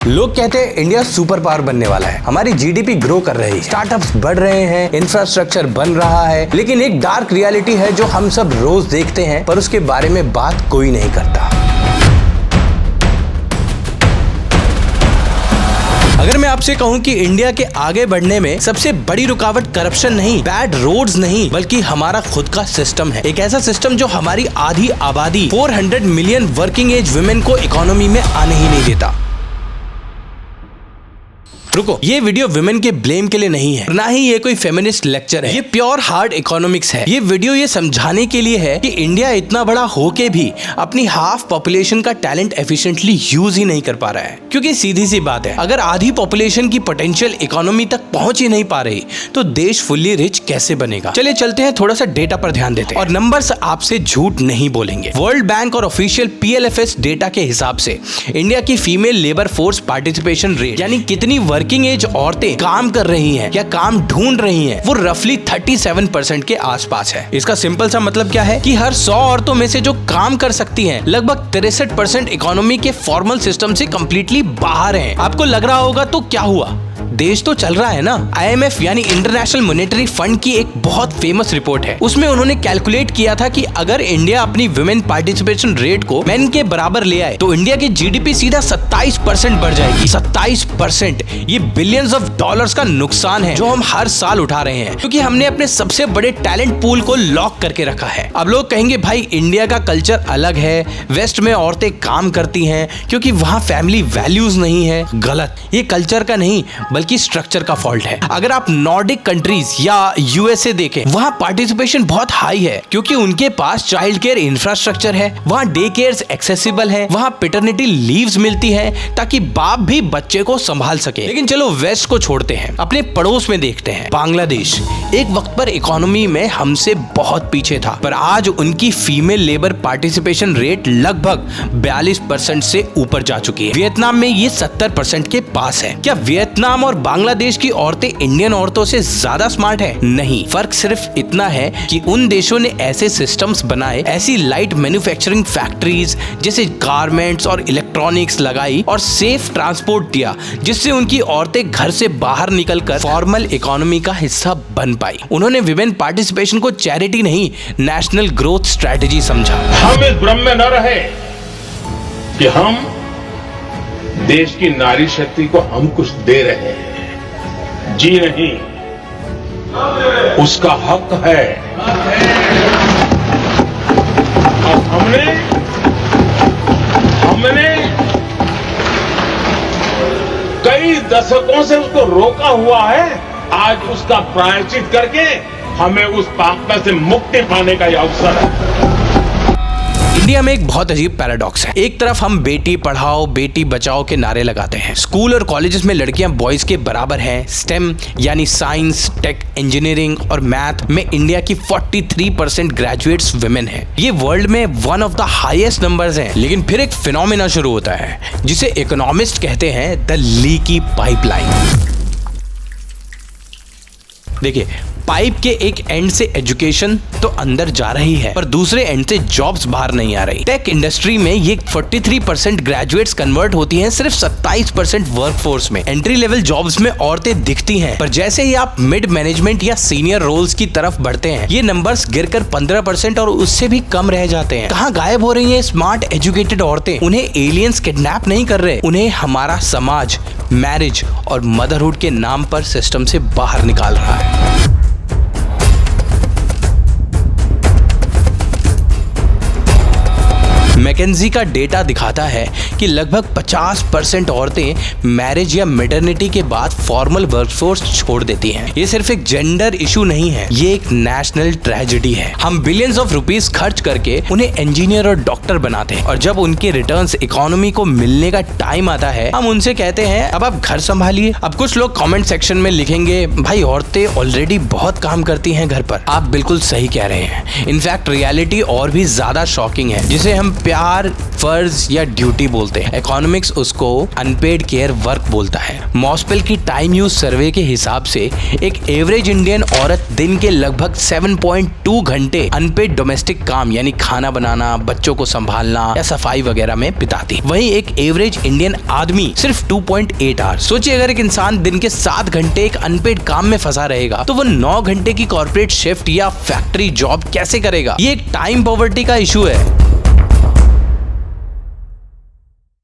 लोग कहते हैं इंडिया सुपर पावर बनने वाला है, हमारी जीडीपी ग्रो कर रही है, स्टार्टअप्स बढ़ रहे हैं, इंफ्रास्ट्रक्चर बन रहा है। लेकिन एक डार्क रियलिटी है जो हम सब रोज देखते हैं, पर उसके बारे में बात कोई नहीं करता। अगर मैं आपसे कहूं कि इंडिया के आगे बढ़ने में सबसे बड़ी रुकावट करप्शन नहीं, बैड रोड्स नहीं, बल्कि हमारा खुद का सिस्टम है। एक ऐसा सिस्टम जो हमारी आधी आबादी 400 मिलियन वर्किंग एज वुमेन को इकोनॉमी में आने ही नहीं देता। रुको, ये वीडियो विमेन के ब्लेम के लिए नहीं है, ना ही ये कोई फेमिनिस्ट लेक्चर है, ये प्योर हार्ड इकोनॉमिक्स है। ये वीडियो ये समझाने के लिए है कि इंडिया इतना बड़ा होके भी अपनी हाफ पॉपुलेशन का टैलेंट एफिशिएंटली यूज ही नहीं कर पा रहा है। क्योंकि सीधी सी बात है, अगर आधी पॉपुलेशन की पोटेंशियल इकोनॉमी तक पहुंच ही नहीं पा रही तो देश फुल्ली रिच कैसे बनेगा। चलिए चलते हैं, थोड़ा सा डेटा पर ध्यान देते हैं और नंबर्स आपसे झूठ नहीं बोलेंगे। वर्ल्ड बैंक और ऑफिशियल PLFS डेटा के हिसाब से इंडिया की female labour force participation rate, यानी कितनी वर्किंग एज औरतें काम कर रही हैं या काम ढूंढ रही हैं, वो रफली 37% के आसपास है। इसका सिंपल सा मतलब क्या है कि हर 100 औरतों में से जो काम कर सकती हैं, लगभग 63% इकोनॉमी के फॉर्मल सिस्टम से कंप्लीटली बाहर हैं। आपको लग रहा होगा तो क्या हुआ, देश तो चल रहा है ना। IMF यानी इंटरनेशनल मॉनेटरी फंड की एक बहुत फेमस रिपोर्ट है, उसमें उन्होंने कैलकुलेट किया था कि अगर इंडिया अपनी वुमेन पार्टिसिपेशन रेट को मेन के बराबर ले आए तो इंडिया की GDP सीधा 27% बढ़ जाएगी। 27%, ये बिलियंस ऑफ डॉलर्स का नुकसान है जो हम हर साल उठा रहे हैं, क्योंकि हमने अपने सबसे बड़े टैलेंट पूल को लॉक करके रखा है। अब लोग कहेंगे भाई इंडिया का कल्चर अलग है, वेस्ट में औरतें काम करती हैं क्योंकि वहाँ फैमिली वैल्यूज नहीं है। गलत, ये कल्चर का नहीं बल्कि स्ट्रक्चर का फॉल्ट है। अगर आप नॉर्डिक कंट्रीज या USA देखें, वहाँ पार्टिसिपेशन बहुत हाई है क्योंकि उनके पास चाइल्ड केयर इंफ्रास्ट्रक्चर है, वहाँ डे केयर्स एक्सेसिबल है, वहाँ पैटर्निटी लीव्स मिलती है ताकि बाप भी बच्चे को संभाल सके। लेकिन चलो वेस्ट को छोड़ते हैं, अपने पड़ोस में देखते हैं। बांग्लादेश एक वक्त पर इकोनॉमी में हमसे बहुत पीछे था, पर आज उनकी फीमेल लेबर पार्टिसिपेशन रेट लगभग 42% से ऊपर जा चुकी है। वियतनाम में ये 70% के पास है। क्या वियतनाम और बांग्लादेश की औरतें इंडियन औरतों से ज्यादा स्मार्ट है? नहीं, फर्क सिर्फ इतना है कि उन देशों ने ऐसे सिस्टम्स बनाए, ऐसी लाइट मैन्युफैक्चरिंग फैक्ट्रीज जैसे गारमेंट्स और इलेक्ट्रॉनिक्स लगाई और सेफ ट्रांसपोर्ट दिया, जिससे उनकी औरतें घर से बाहर निकलकर फॉर्मल इकोनॉमी का हिस्सा बन पाई। उन्होंने विमेन पार्टिसिपेशन को चैरिटी नहीं, नेशनल ग्रोथ स्ट्रेटेजी समझा। हम इस भ्रम में न रहे कि हम देश की नारी शक्ति को हम कुछ दे रहे हैं। जी नहीं, उसका हक है। अब हमने कई दशकों से उसको रोका हुआ है। आज उसका प्रायश्चित करके हमें उस पाप में से मुक्ति पाने का यह अवसर है। इंडिया में एक बहुत अजीब पैराडॉक्स है। एक तरफ हम बेटी पढ़ाओ बेटी बचाओ के नारे लगाते हैं, स्कूल और कॉलेजेस में लड़कियां बॉयज के बराबर हैं, स्टेम यानी साइंस, टेक, इंजीनियरिंग और मैथ में इंडिया की 43% ग्रेजुएट्स वुमेन हैं। ये वर्ल्ड में one of the highest numbers हैं। लेकिन फिर एक फिनोमेना शुरू होता है जिसे इकोनॉमिस्ट कहते हैं द लीकी पाइपलाइन। देखिए, पाइप के एक एंड से एजुकेशन तो अंदर जा रही है, पर दूसरे एंड से जॉब्स बाहर नहीं आ रही। टेक इंडस्ट्री में ये 43% ग्रेजुएट्स कन्वर्ट होती हैं सिर्फ 27% वर्कफोर्स में। एंट्री लेवल जॉब्स में औरतें दिखती हैं, पर जैसे ही आप मिड मैनेजमेंट या सीनियर रोल्स की तरफ बढ़ते हैं, ये नंबर्स गिरकर 15% और उससे भी कम रह जाते हैं। कहाँ गायब हो रही हैं स्मार्ट एजुकेटेड औरतें? उन्हें एलियंस किडनैप नहीं कर रहे, उन्हें हमारा समाज मैरिज और मदरहुड के नाम पर सिस्टम से बाहर निकाल रहा है। मैकेंजी का डेटा दिखाता है कि लगभग 50% औरतें मैरिज या मैटरनिटी के बाद फॉर्मल वर्कफोर्स छोड़ देती हैं। ये सिर्फ एक जेंडर इशू नहीं है, ये एक नेशनल ट्रेजेडी है। हम बिलियंस ऑफ रुपीस खर्च करके उन्हें इंजीनियर और डॉक्टर बनाते हैं, और जब उनके रिटर्न्स इकोनॉमी को मिलने का टाइम आता है, हम उनसे कहते हैं अब आप घर संभालिए। अब कुछ लोग कमेंट सेक्शन में लिखेंगे भाई औरतें ऑलरेडी बहुत काम करती हैं घर पर। आप बिल्कुल सही कह रहे हैं। इनफैक्ट रियलिटी और भी ज्यादा शॉकिंग है, जिसे हम प्यार प्यार, फर्ज या ड्यूटी बोलते हैं। इकोनॉमिक्स उसको अनपेड केयर वर्क बोलता है। मॉस्पेल की टाइम यूज सर्वे के हिसाब से एक एवरेज इंडियन औरत दिन के लगभग 7.2 घंटे अनपेड डोमेस्टिक काम यानी खाना बनाना, बच्चों को संभालना या सफाई वगैरह में बिताती। वहीं एक एवरेज इंडियन आदमी सिर्फ 2.8 आवर्स। सोचिए अगर एक इंसान दिन के 7 घंटे एक अनपेड काम में फंसा रहेगा तो वो 9 घंटे की कॉर्पोरेट शिफ्ट या फैक्ट्री जॉब कैसे करेगा? ये एक टाइम पॉवर्टी का इशू है।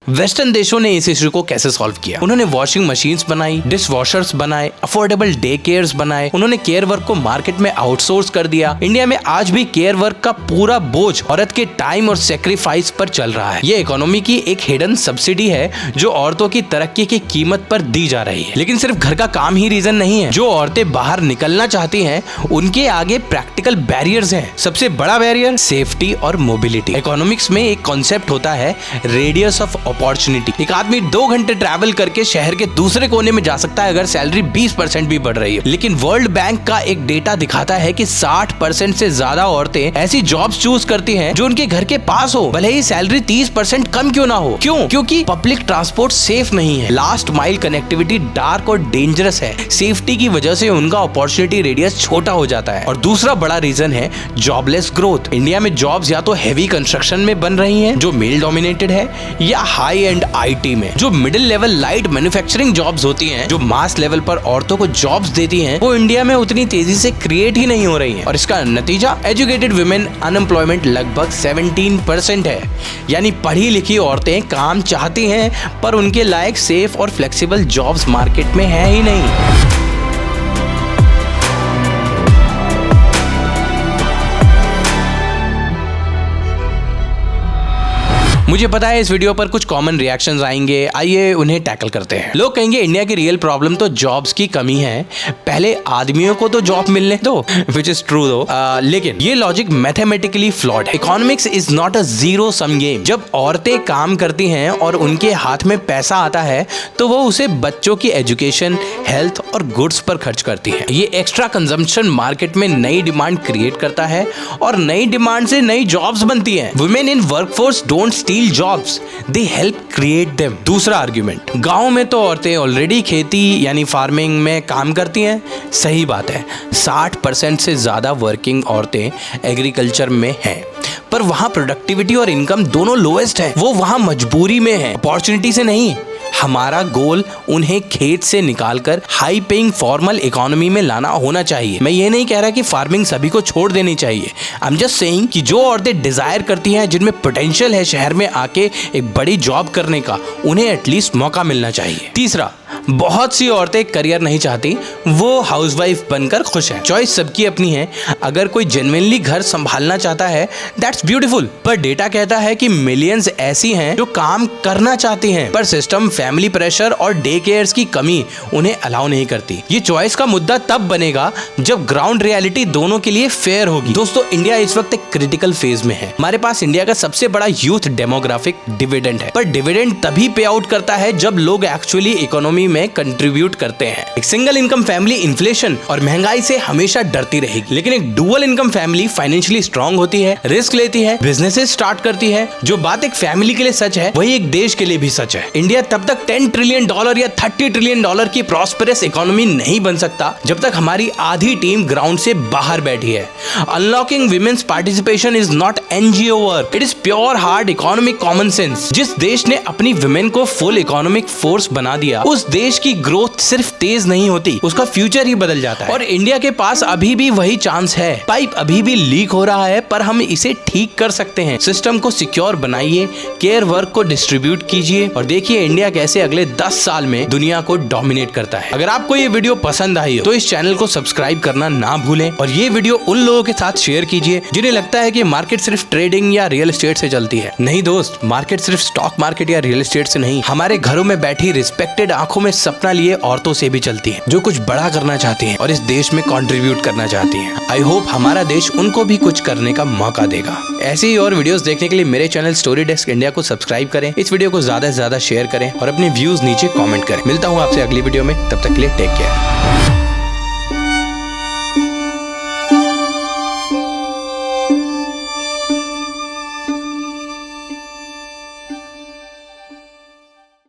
वेस्टर्न देशों ने इस इशू को कैसे सॉल्व किया? उन्होंने वॉशिंग मशीन्स बनाई, डिश वॉशर्स बनाए, अफोर्डेबल डे केयर्स बनाए, उन्होंने केयर वर्क को मार्केट में आउटसोर्स कर दिया। इंडिया में आज भी केयर वर्क का पूरा बोझ औरत के टाइम और सेक्रीफाइस पर चल रहा है। ये इकोनॉमी की एक हिडन सब्सिडी है जो औरतों की तरक्की की कीमत पर दी जा रही है। लेकिन सिर्फ घर का काम ही रीजन नहीं है। जो औरतें बाहर निकलना चाहती हैं उनके आगे प्रैक्टिकल बैरियर्स हैं। सबसे बड़ा बैरियर सेफ्टी और मोबिलिटी। इकोनॉमिक्स में एक कॉन्सेप्ट होता है रेडियस ऑफ अपॉर्चुनिटी। एक आदमी 2 घंटे ट्रैवल करके शहर के दूसरे कोने में जा सकता है अगर सैलरी 20% भी बढ़ रही है। लेकिन वर्ल्ड बैंक का एक डेटा दिखाता है कि 60% से ज्यादा औरतें ऐसी जॉब्स चूज करती हैं जो उनके घर के पास हो, भले ही सैलरी 30% कम क्यों ना हो। क्यों? क्योंकि पब्लिक ट्रांसपोर्ट सेफ नहीं है। लास्ट माइल कनेक्टिविटी डार्क और डेंजरस है। सेफ्टी की वजह से उनका अपॉर्चुनिटी रेडियस छोटा हो जाता है। और दूसरा बड़ा रीजन है जॉबलेस ग्रोथ। इंडिया में जॉब्स या तो हेवी कंस्ट्रक्शन में बन रही हैं जो मेल डोमिनेटेड है, या हाई एंड आईटी में। जो middle level light manufacturing jobs होती हैं जो मास लेवल पर औरतों को जॉब्स देती हैं वो इंडिया में उतनी तेजी से क्रिएट ही नहीं हो रही हैं। और इसका नतीजा एजुकेटेड वुमेन अनएम्प्लॉयमेंट लगभग 17% है। यानी पढ़ी लिखी औरतें काम चाहती हैं पर उनके लायक सेफ और फ्लेक्सिबल जॉब्स मार्केट में है ही नहीं। मुझे पता है इस वीडियो पर कुछ कॉमन रिएक्शंस आएंगे, आइए उन्हें टैकल करते हैं। लोग कहेंगे इंडिया की रियल प्रॉब्लम तो जॉब्स की कमी है, पहले आदमियों को तो जॉब मिलने दो, विच इज ट्रू दो। लेकिन ये लॉजिक मैथमेटिकली फ्लॉड है। Economics is not a zero sum game. जब औरतें काम करती हैं और उनके हाथ में पैसा आता है तो वो उसे बच्चों की एजुकेशन, हेल्थ और गुड्स पर खर्च करती है। ये एक्स्ट्रा कंजम्पशन मार्केट में नई डिमांड क्रिएट करता है और नई डिमांड से नई जॉब्स बनती हैं। Women in workforce don't steel jobs, they help create them. दूसरा आर्ग्यूमेंट, गांव में तो औरतें ऑलरेडी खेती यानी फार्मिंग में काम करती हैं। सही बात है, 60% से ज्यादा वर्किंग औरतें एग्रीकल्चर में हैं, पर वहां प्रोडक्टिविटी और इनकम दोनों लोएस्ट है। वो वहां मजबूरी में है, अपॉर्चुनिटी से नहीं। हमारा गोल उन्हें खेत से निकालकर हाई पेइंग फॉर्मल इकोनॉमी में लाना होना चाहिए। मैं ये नहीं कह रहा कि फार्मिंग सभी को छोड़ देनी चाहिए। आई एम जस्ट सेइंग कि जो औरतें डिजायर करती हैं, जिनमें पोटेंशियल है शहर में आके एक बड़ी जॉब करने का, उन्हें एटलीस्ट मौका मिलना चाहिए। तीसरा, बहुत सी औरतें करियर नहीं चाहती, वो हाउसवाइफ बनकर खुश है। चॉइस सबकी अपनी है। अगर कोई जेन्युइनली घर संभालना चाहता है दैट्स ब्यूटीफुल, पर डेटा कहता है कि मिलियंस ऐसी हैं जो काम करना चाहती हैं पर सिस्टम, फैमिली प्रेशर और डे केयर्स की कमी उन्हें अलाउ नहीं करती। ये चॉइस का मुद्दा तब बनेगा जब ग्राउंड रियलिटी दोनों के लिए फेयर होगी। दोस्तों, इंडिया इस वक्त एक क्रिटिकल फेज में है। हमारे पास इंडिया का सबसे बड़ा यूथ डेमोग्राफिक डिविडेंड है, पर डिविडेंड तभी पे आउट करता है जब लोग एक्चुअली इकोनॉमी में कंट्रीब्यूट करते हैं। एक सिंगल इनकम फैमिली इन्फ्लेशन और महंगाई से हमेशा डरती रहेगी, लेकिन एक dual income family financially strong होती है, रिस्क लेती है, बिजनेसेस स्टार्ट करती है। जो बात एक फैमिली के लिए सच है वही एक देश के लिए भी सच है। इंडिया तब तक $10 ट्रिलियन या $30 ट्रिलियन की प्रॉस्पेरस इकोनॉमी नहीं बन सकता जब तक हमारी आधी टीम ग्राउंड से बाहर बैठी है। Unlocking women's participation is not NGO work, it is pure hard economic common sense. जिस देश ने अपनी विमेन को फुल इकोनॉमिक फोर्स बना दिया, उस देश की ग्रोथ सिर्फ तेज नहीं होती, उसका फ्यूचर ही बदल जाता है। और इंडिया के पास अभी भी वही चांस है। पाइप अभी भी लीक हो रहा है पर हम इसे ठीक कर सकते हैं। सिस्टम को सिक्योर बनाइए, केयर वर्क को डिस्ट्रीब्यूट कीजिए और देखिए इंडिया कैसे अगले 10 साल में दुनिया को डोमिनेट करता है। अगर आपको ये वीडियो पसंद आई हो तो इस चैनल को सब्सक्राइब करना ना भूलें और ये वीडियो उन लोगों के साथ शेयर कीजिए जिन्हें लगता है कि मार्केट सिर्फ ट्रेडिंग या रियल एस्टेट से चलती है। नहीं दोस्त, मार्केट सिर्फ स्टॉक मार्केट या रियल एस्टेट से नहीं, हमारे घरों में बैठी रिस्पेक्टेड, आंखों में सपना लिए औरतों से भी चलती है, जो कुछ बड़ा करना चाहती हैं और इस देश में कंट्रीब्यूट करना चाहती हैं। आई होप हमारा देश उनको भी कुछ करने का मौका देगा। ऐसे ही और वीडियोस देखने के लिए मेरे चैनल स्टोरी डेस्क इंडिया को सब्सक्राइब करें, इस वीडियो को ज्यादा से ज्यादा शेयर करें और अपने व्यूज नीचे कमेंट करें। मिलता हूँ आपसे अगली वीडियो में, तब तक के लिए टेक केयर।